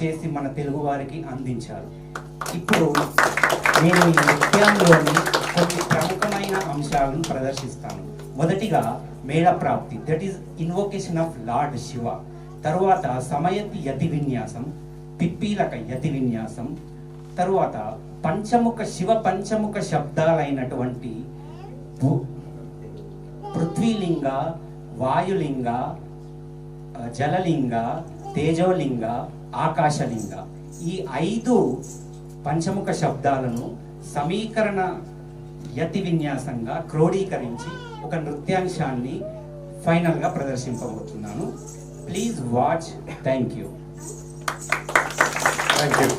చేసి మన తెలుగు వారికి అందించారు. ఇప్పుడు నేను ఈ నృత్యంలోని కొన్ని ప్రముఖమైన అంశాలను ప్రదర్శిస్తాను. మొదటిగా Melaprapti, that is invocation of Lord Shiva. తరువాత సమయతి యతి విన్యాసం, పిప్పీలక యతి విన్యాసం. తరువాత శివ పంచముఖ శబ్దాలైనటువంటి పృథ్వీలింగ, వాయులింగ, జలలింగ, తేజోలింగ, ఆకాశలింగ, ఈ 5 పంచముఖ శబ్దాలను సమీకరణ యతి విన్యాసంగా క్రోడీకరించి ఒక నృత్యాంశాన్ని ఫైనల్గా ప్రదర్శింపబోతున్నాను. Please watch. Thank you. Thank you.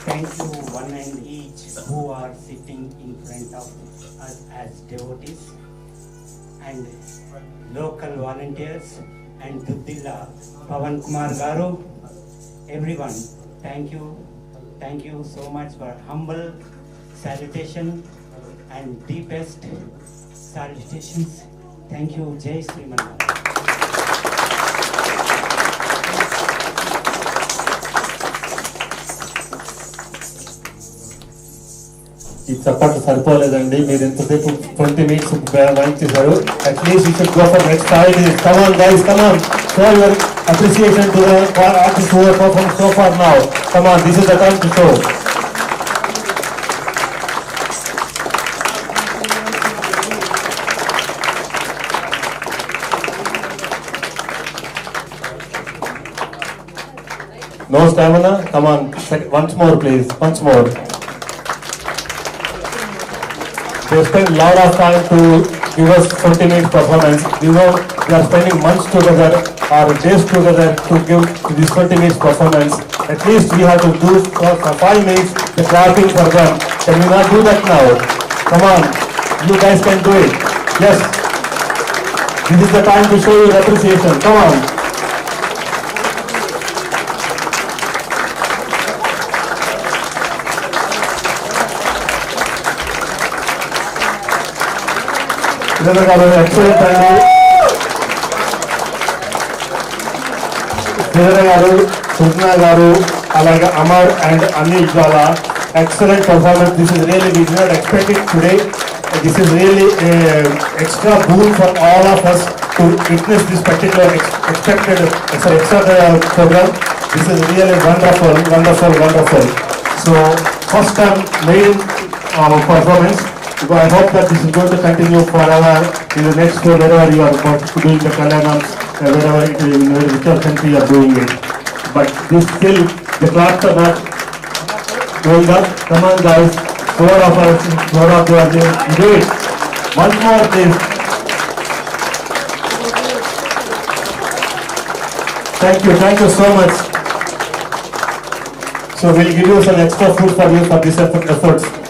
Thank you one and each who are sitting in front of us as devotees and local volunteers and Duddilla Pavan Kumar Garu. Everyone, thank you. Thank you so much for humble salutation and deepest salutations. Thank you, Jai Sriman. ఈ చప్పట్లు సరిపోలేదండి, మీరు ఎంతసేపు 20 minutes mic చేశారు. At least you should go for next 5 minutes. Come on guys, come on, show your appreciation to the artist who have performed so far now. Come on, this is the time to show. No stamina? Come on, once more please, once more. They spend a lot of time to give us 20 minutes performance. You know, we are spending months together or days together to give this 20 minutes performance. At least we have to do for 5 minutes the clapping for them. Can we not do that now? Come on, you guys can do it. Yes, this is the time to show your appreciation. Come on. Excellent అండి, శ్రీధర్ గారు, సుజ్నా గారు, అలాగే Amar and Anil Jwala, excellent performance. This is really, we did not expect it today. This is really extra boon for all of us to witness this particular expected extra program. This is really wonderful, wonderful, wonderful. So first time main performance. So I hope that this is going to continue forever in the next year, wherever you are doing the Kalyanams, wherever it is, in whichever country you are doing it. But this still, the clocks are not going up. Come on guys, 4 of us, 4 of you are there. Do it. Once more please. Thank you so much. So we'll give you some extra food for you for this efforts.